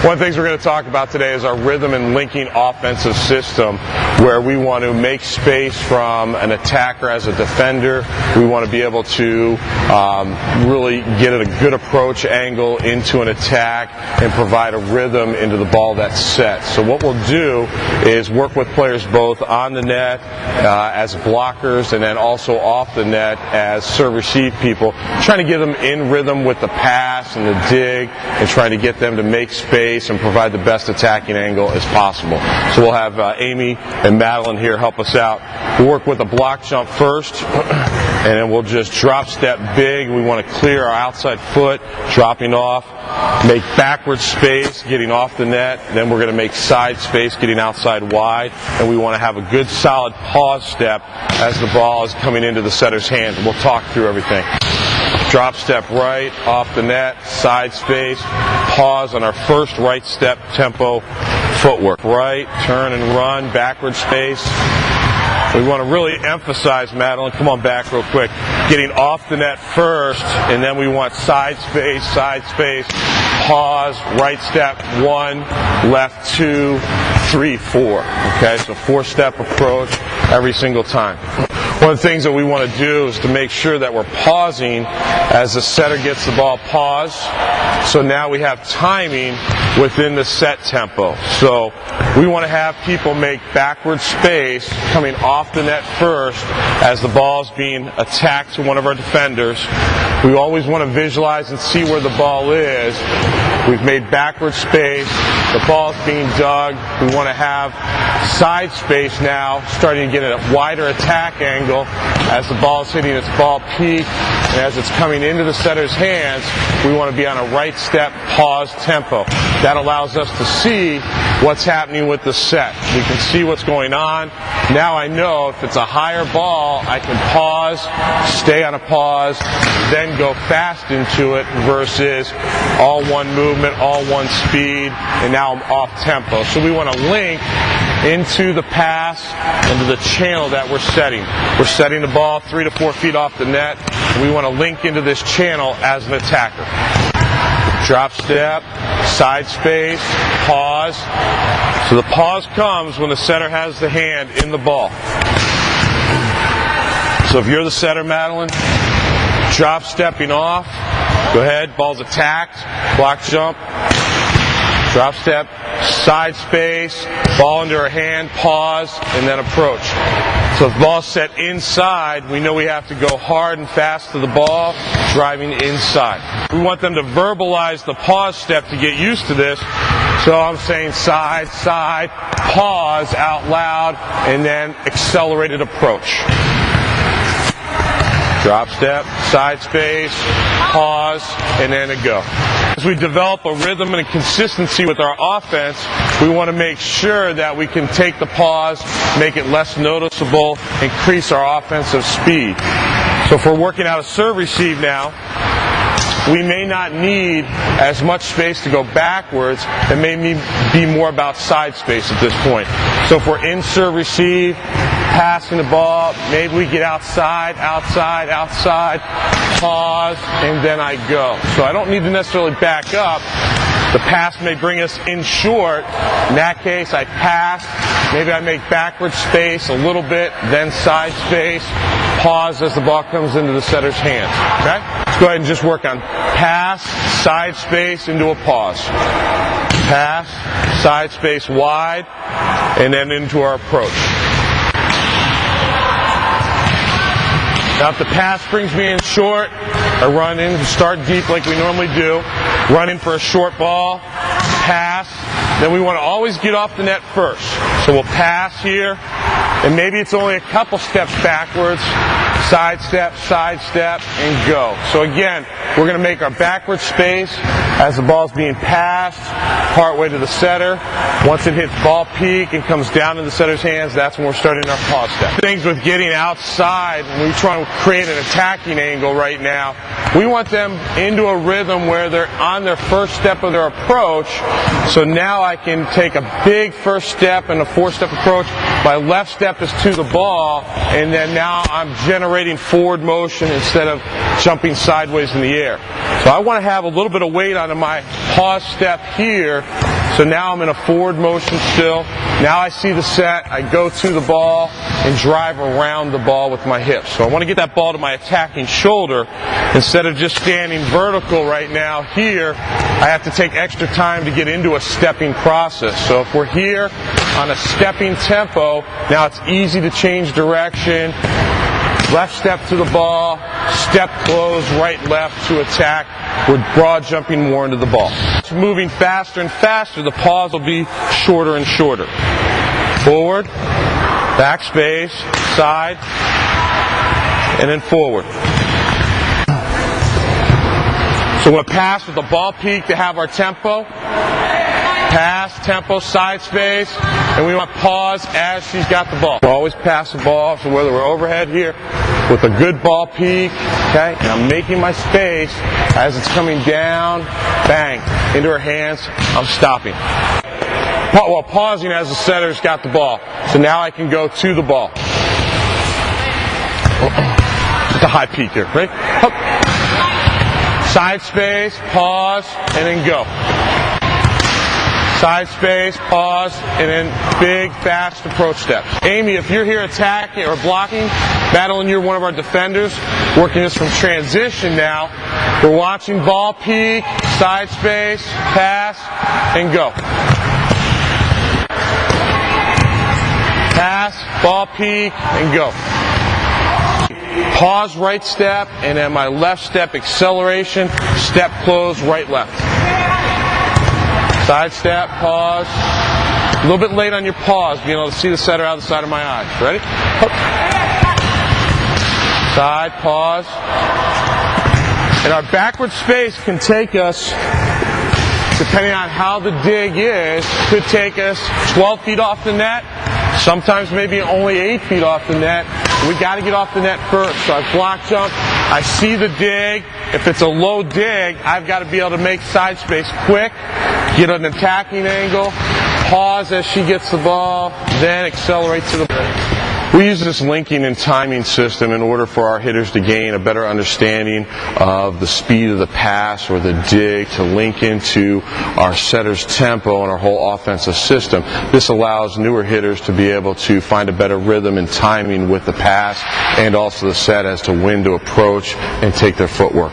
One of the things we're going to talk about today is our rhythm and linking offensive system, where we want to make space from an attacker as a defender. We want to be able to really get a good approach angle into an attack and provide a rhythm into the ball that's set. So what we'll do is work with players both on the net as blockers and then also off the net as serve-receive people, trying to get them in rhythm with the pass and the dig and trying to get them to make space and provide the best attacking angle as possible. So we'll have Amy and Madeline here help us out. We'll work with a block jump first, and then we'll just drop step big. We want to clear our outside foot, dropping off, make backward space, getting off the net. Then we're going to make side space, getting outside wide, and we want to have a good solid pause step as the ball is coming into the setter's hand. We'll talk through everything. Drop step right, off the net, side space, pause on our first right step tempo footwork. Right, turn and run, backward space. We want to really emphasize, Madeline, come on back real quick, getting off the net first, and then we want side space, pause, right step, 1, left 2, 3, 4. Okay, so 4-step approach every single time. One of the things that we want to do is to make sure that we're pausing as the setter gets the ball paused. So now we have timing within the set tempo. So we want to have people make backward space coming off the net first as the ball is being attacked to one of our defenders. We always want to visualize and see where the ball is. We've made backward space. The ball is being dug. We want to have side space now, starting to get a wider attack angle as the ball is hitting its ball peak. And as it's coming into the setter's hands, we want to be on a right step pause tempo. That allows us to see what's happening with the set. We can see what's going on. Now I know if it's a higher ball, I can pause, stay on a pause, then go fast into it versus all one movement, all one speed, and now I'm off tempo. So we want to link into the pass, into the channel that we're setting. We're setting the ball 3 to 4 feet off the net. We want to link into this channel as an attacker. Drop step, side space, pause. So the pause comes when the setter has the hand in the ball. So if you're the setter, Madeline, drop stepping off. Go ahead, ball's attacked, block jump, drop step, side space, ball into her hand, pause, and then approach. So if the ball's set inside, we know we have to go hard and fast to the ball, driving inside. We want them to verbalize the pause step to get used to this. So I'm saying side, pause out loud, and then accelerated approach. Drop step, side space, pause, and then a go. As we develop a rhythm and a consistency with our offense, we want to make sure that we can take the pause, make it less noticeable, increase our offensive speed. So if we're working out a serve receive now, we may not need as much space to go backwards. It may be more about side space at this point. So if we're in serve receive, passing the ball, maybe we get outside, pause, and then I go. So I don't need to necessarily back up. The pass may bring us in short. In that case, I pass. Maybe I make backward space a little bit, then side space, pause as the ball comes into the setter's hands. Okay? Let's go ahead and just work on pass, side space, into a pause. Pass, side space wide, and then into our approach. Now if the pass brings me in short, I run in, start deep like we normally do, run in for a short ball, pass, then we want to always get off the net first. So we'll pass here, and maybe it's only a couple steps backwards, side step, and go. So again, we're going to make our backward space as the ball's being passed, partway to the setter. Once it hits ball peak and comes down to the setter's hands, that's when we're starting our pause step. Things with getting outside, when we try to create an attacking angle right now, we want them into a rhythm where they're on their first step of their approach. So now I can take a big first step and a 4-step approach. My left step is to the ball, and then now I'm generating forward motion instead of jumping sideways in the air. there. So I want to have a little bit of weight onto my pause step here. So now I'm in a forward motion still. Now I see the set, I go to the ball and drive around the ball with my hips. So I want to get that ball to my attacking shoulder instead of just standing vertical right now here. I have to take extra time to get into a stepping process. So if we're here on a stepping tempo, now it's easy to change direction. Left step to the ball, step close, right, left to attack. We're broad jumping more into the ball. It's moving faster and faster. The pause will be shorter and shorter. Forward, back space, side, and then forward. So we're going to pass with the ball peak to have our tempo. Pass, tempo, side space, and we want pause as she's got the ball. We'll always pass the ball, so whether we're overhead here with a good ball peak, okay, and I'm making my space as it's coming down, bang, into her hands, I'm stopping. While pausing as the setter's got the ball. So now I can go to the ball. With the high peak here, right? Up. Side space, pause, and then go. Side space, pause, and then big, fast approach steps. Amy, if you're here attacking or blocking, Madeline, you're one of our defenders, working this from transition now. We're watching ball peak, side space, pass, and go. Pass, ball peak, and go. Pause, right step, and then my left step acceleration, step close, right, left. Side step, pause. A little bit late on your pause, being able to see the setter out of the side of my eyes. Ready? Hook. Side, pause. And our backward space can take us, depending on how the dig is, could take us 12 feet off the net, sometimes maybe only 8 feet off the net. We got to get off the net first. So I block jump, I see the dig. If it's a low dig, I've got to be able to make side space quick, get an attacking angle, pause as she gets the ball, then accelerate to the... We use this linking and timing system in order for our hitters to gain a better understanding of the speed of the pass or the dig to link into our setter's tempo and our whole offensive system. This allows newer hitters to be able to find a better rhythm and timing with the pass and also the set as to when to approach and take their footwork.